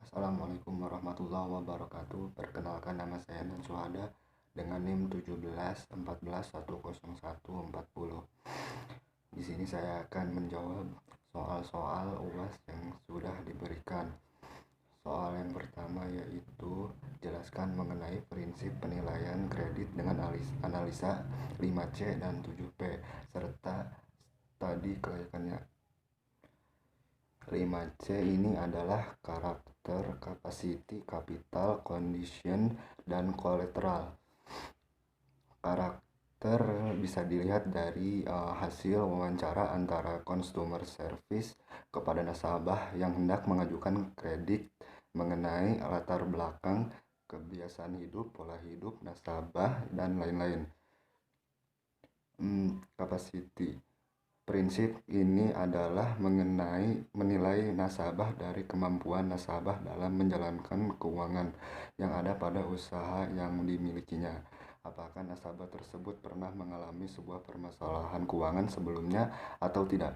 Assalamualaikum warahmatullahi wabarakatuh. Perkenalkan, nama saya Nansuhada dengan NIM 1714111040. Di sini saya akan menjawab soal-soal UAS yang sudah diberikan. Soal yang pertama yaitu jelaskan mengenai prinsip penilaian kredit dengan analisa 5C dan 7P serta tadi kelayakannya. 5C ini adalah karakter, capacity, capital, condition, dan collateral. Karakter bisa dilihat dari hasil wawancara antara customer service kepada nasabah yang hendak mengajukan kredit mengenai latar belakang, kebiasaan hidup, pola hidup nasabah, dan lain-lain. Capacity. Prinsip ini adalah menilai nasabah dari kemampuan nasabah dalam menjalankan keuangan yang ada pada usaha yang dimilikinya. Apakah nasabah tersebut pernah mengalami sebuah permasalahan keuangan sebelumnya atau tidak,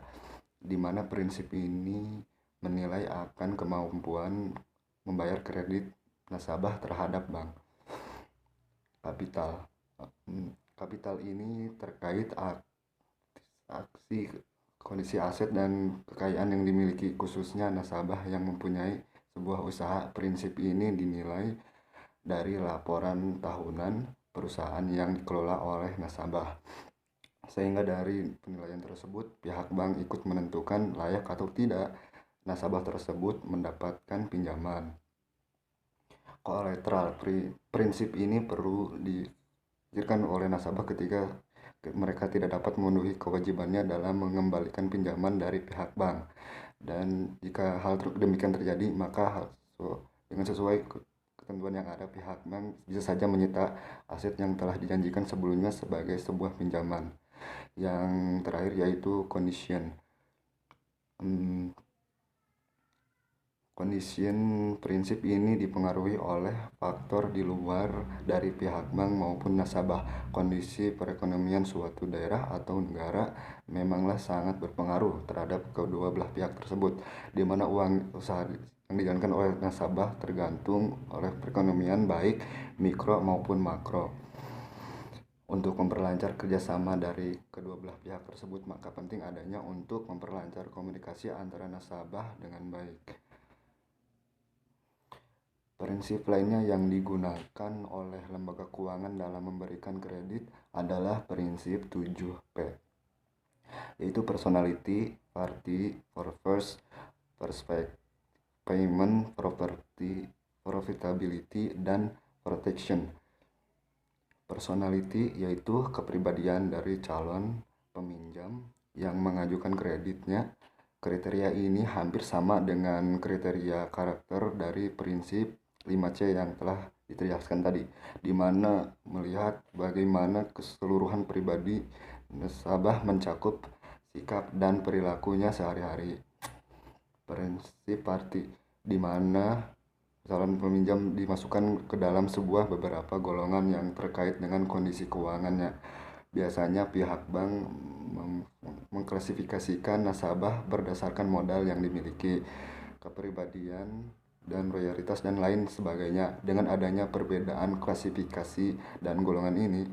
di mana prinsip ini menilai akan kemampuan membayar kredit nasabah terhadap bank. Kapital. Kapital ini terkait kondisi aset dan kekayaan yang dimiliki khususnya nasabah yang mempunyai sebuah usaha. Prinsip ini dinilai dari laporan tahunan perusahaan yang dikelola oleh nasabah, sehingga dari penilaian tersebut pihak bank ikut menentukan layak atau tidak nasabah tersebut mendapatkan pinjaman. Kolateral. Prinsip ini perlu dipikirkan oleh nasabah ketika mereka tidak dapat memenuhi kewajibannya dalam mengembalikan pinjaman dari pihak bank, dan jika hal demikian terjadi maka dengan sesuai ketentuan yang ada, pihak bank bisa saja menyita aset yang telah dijanjikan sebelumnya sebagai sebuah pinjaman. Yang terakhir yaitu condition. Prinsip ini dipengaruhi oleh faktor di luar dari pihak bank maupun nasabah. Kondisi perekonomian suatu daerah atau negara memanglah sangat berpengaruh terhadap kedua belah pihak tersebut, di mana uang usaha yang dijalankan oleh nasabah tergantung oleh perekonomian baik mikro maupun makro. Untuk memperlancar kerjasama dari kedua belah pihak tersebut, maka penting adanya untuk memperlancar komunikasi antara nasabah dengan baik. Prinsip lainnya yang digunakan oleh lembaga keuangan dalam memberikan kredit adalah prinsip 7P, yaitu personality, party, purpose, payment, property, profitability, dan protection. Personality yaitu kepribadian dari calon peminjam yang mengajukan kreditnya. Kriteria ini hampir sama dengan kriteria karakter dari prinsip 5C yang telah dijelaskan tadi, di mana melihat bagaimana keseluruhan pribadi nasabah mencakup sikap dan perilakunya sehari-hari. Prinsip party, di mana calon peminjam dimasukkan ke dalam sebuah beberapa golongan yang terkait dengan kondisi keuangannya. Biasanya pihak bank mengklasifikasikan nasabah berdasarkan modal yang dimiliki, kepribadian, dan loyalitas dan lain sebagainya. Dengan adanya perbedaan klasifikasi dan golongan ini,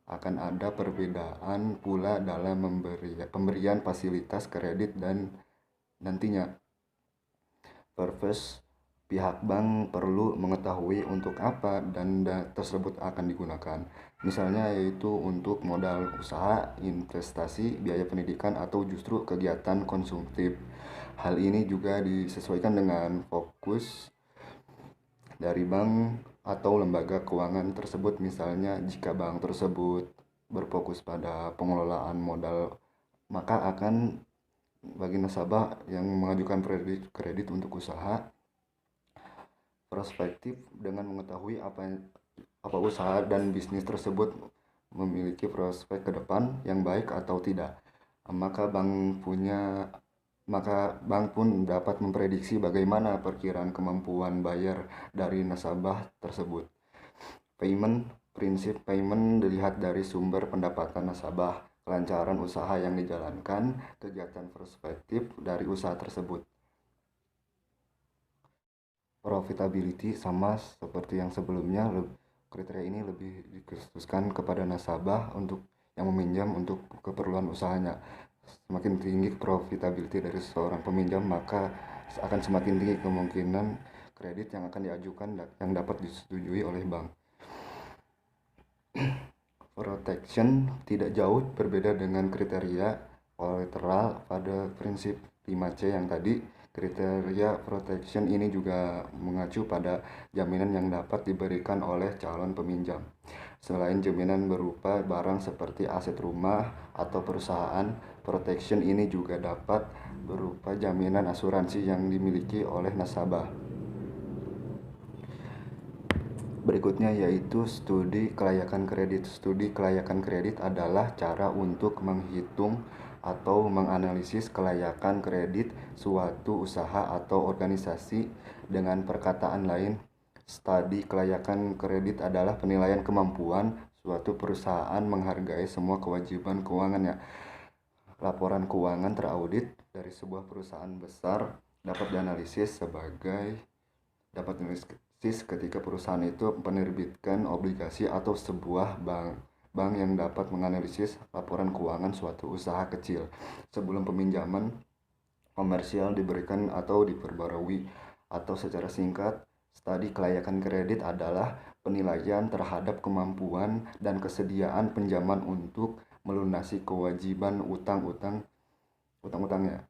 akan ada perbedaan pula dalam pemberian fasilitas kredit dan nantinya. Purpose. Pihak bank perlu mengetahui untuk apa dana tersebut akan digunakan. Misalnya yaitu untuk modal usaha, investasi, biaya pendidikan, atau justru kegiatan konsumtif. Hal ini juga disesuaikan dengan fokus dari bank atau lembaga keuangan tersebut. Misalnya jika bank tersebut berfokus pada pengelolaan modal, maka akan bagi nasabah yang mengajukan kredit untuk usaha, prospektif dengan mengetahui apa usaha dan bisnis tersebut memiliki prospek ke depan yang baik atau tidak, maka bank pun dapat memprediksi bagaimana perkiraan kemampuan bayar dari nasabah tersebut. Payment. Prinsip payment dilihat dari sumber pendapatan nasabah, kelancaran usaha yang dijalankan, kegiatan prospektif dari usaha tersebut. profitability sama seperti yang sebelumnya. Kriteria ini lebih dikhususkan kepada nasabah untuk yang meminjam untuk keperluan usahanya. Semakin tinggi profitability dari seorang peminjam, maka akan semakin tinggi kemungkinan kredit yang akan diajukan yang dapat disetujui oleh bank. Protection tidak jauh berbeda dengan kriteria kolateral pada prinsip 5C yang tadi. Kriteria protection ini juga mengacu pada jaminan yang dapat diberikan oleh calon peminjam. Selain jaminan berupa barang seperti aset rumah atau perusahaan, protection ini juga dapat berupa jaminan asuransi yang dimiliki oleh nasabah. Berikutnya yaitu studi kelayakan kredit. Studi kelayakan kredit adalah cara untuk menghitung atau menganalisis kelayakan kredit suatu usaha atau organisasi. Dengan perkataan lain, studi kelayakan kredit adalah penilaian kemampuan suatu perusahaan menghargai semua kewajiban keuangannya. Laporan keuangan teraudit dari sebuah perusahaan besar dapat dianalisis ketika perusahaan itu menerbitkan obligasi atau sebuah bank yang dapat menganalisis laporan keuangan suatu usaha kecil sebelum peminjaman komersial diberikan atau diperbarui. Atau secara singkat, studi kelayakan kredit adalah penilaian terhadap kemampuan dan kesediaan pinjaman untuk melunasi kewajiban utang-utangnya.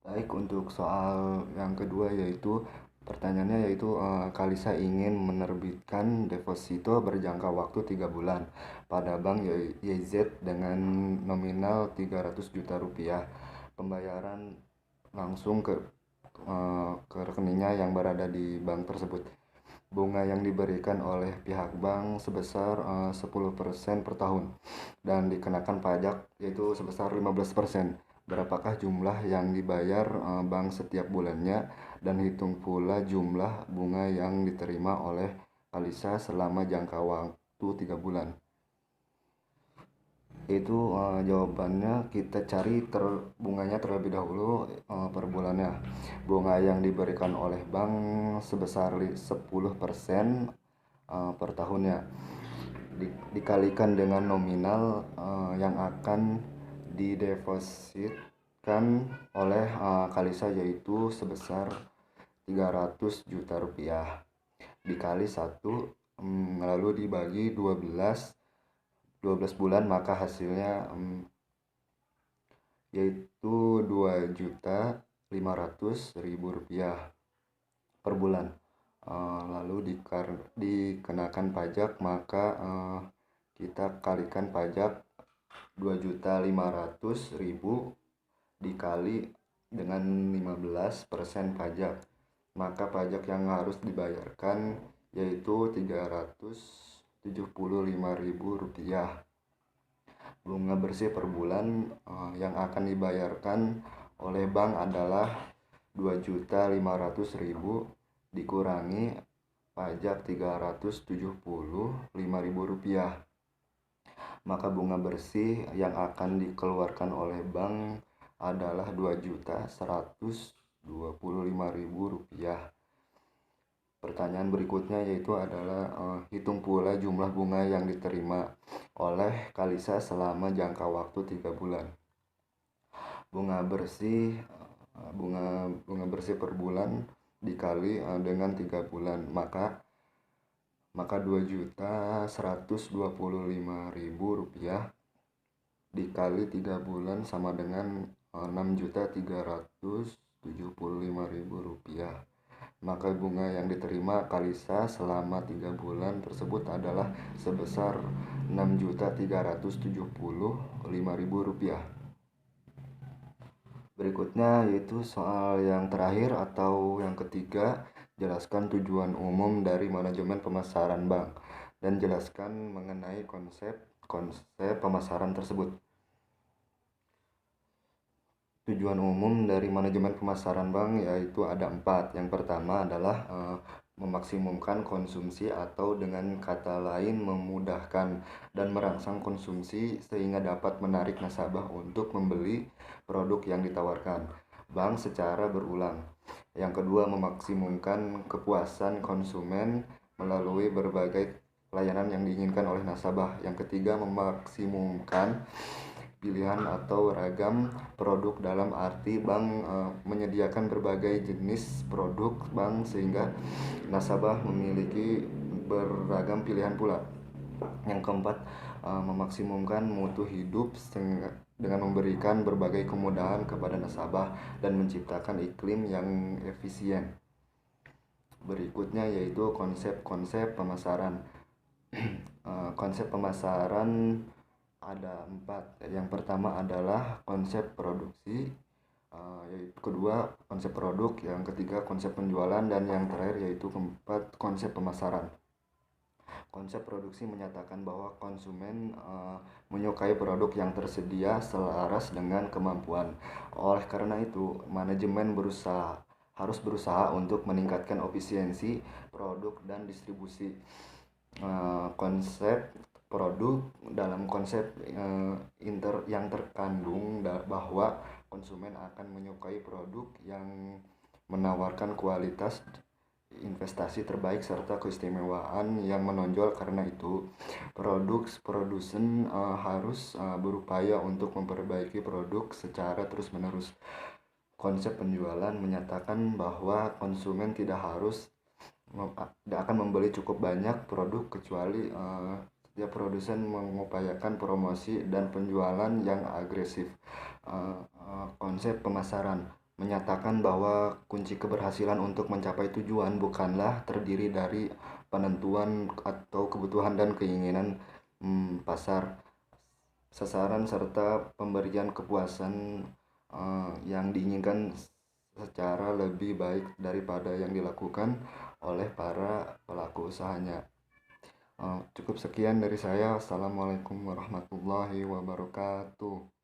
Baik, untuk soal yang kedua yaitu pertanyaannya yaitu Kalisa ingin menerbitkan deposito berjangka waktu 3 bulan pada bank YZ dengan nominal 300 juta rupiah. Pembayaran langsung ke rekeningnya yang berada di bank tersebut. Bunga yang diberikan oleh pihak bank sebesar 10% per tahun dan dikenakan pajak yaitu sebesar 15%. Berapakah jumlah yang dibayar bank setiap bulannya, dan hitung pula jumlah bunga yang diterima oleh Kalisa selama jangka waktu 3 bulan. Itu jawabannya kita cari bunganya terlebih dahulu per bulannya. Bunga yang diberikan oleh bank sebesar 10% per tahunnya dikalikan dengan nominal yang akan didepositkan oleh Kalisa yaitu sebesar 300 juta rupiah dikali 1 lalu dibagi 12 bulan, maka hasilnya yaitu 2.500.000 rupiah per bulan. Lalu dikenakan pajak, maka kita kalikan pajak 2.500.000 dikali dengan 15% pajak, maka pajak yang harus dibayarkan yaitu 375.000 rupiah. Bunga bersih per bulan yang akan dibayarkan oleh bank adalah 2.500.000 dikurangi pajak 375.000 rupiah. Maka bunga bersih yang akan dikeluarkan oleh bank adalah 2.125.000 rupiah. Pertanyaan berikutnya yaitu adalah hitung pula jumlah bunga yang diterima oleh Kalisa selama jangka waktu 3 bulan. Bunga bersih per bulan dikali dengan 3 bulan, maka 2.125.000 rupiah dikali 3 bulan sama dengan 6.375.000 rupiah. Maka bunga yang diterima Kalisa selama 3 bulan tersebut adalah sebesar 6.375.000 rupiah. Berikutnya yaitu soal yang terakhir atau yang ketiga, jelaskan tujuan umum dari manajemen pemasaran bank dan jelaskan mengenai konsep pemasaran tersebut. Tujuan umum dari manajemen pemasaran bank yaitu ada 4. Yang pertama adalah memaksimumkan konsumsi atau dengan kata lain memudahkan dan merangsang konsumsi sehingga dapat menarik nasabah untuk membeli produk yang ditawarkan bank secara berulang. Yang kedua, memaksimumkan kepuasan konsumen melalui berbagai layanan yang diinginkan oleh nasabah. Yang ketiga, memaksimumkan pilihan atau ragam produk, dalam arti bank menyediakan berbagai jenis produk bank sehingga nasabah memiliki beragam pilihan pula. Yang keempat, memaksimumkan mutu hidup dengan memberikan berbagai kemudahan kepada nasabah dan menciptakan iklim yang efisien. Berikutnya yaitu konsep-konsep pemasaran. Konsep pemasaran ada 4. Yang pertama adalah konsep produksi, yaitu kedua konsep produk, yang ketiga konsep penjualan, dan yang terakhir yaitu keempat konsep pemasaran. Konsep produksi menyatakan bahwa konsumen menyukai produk yang tersedia selaras dengan kemampuan. Oleh karena itu, manajemen harus berusaha untuk meningkatkan efisiensi produk dan distribusi. Konsep produk, dalam konsep yang terkandung bahwa konsumen akan menyukai produk yang menawarkan kualitas, investasi terbaik, serta keistimewaan yang menonjol. Karena itu, produsen harus berupaya untuk memperbaiki produk secara terus-menerus. Konsep penjualan menyatakan bahwa konsumen tidak akan membeli cukup banyak produk kecuali setiap produsen mengupayakan promosi dan penjualan yang agresif. Konsep pemasaran menyatakan bahwa kunci keberhasilan untuk mencapai tujuan bukanlah terdiri dari penentuan atau kebutuhan dan keinginan pasar, sasaran, serta pemberian kepuasan yang diinginkan secara lebih baik daripada yang dilakukan oleh para pelaku usahanya. Cukup sekian dari saya. Assalamualaikum warahmatullahi wabarakatuh.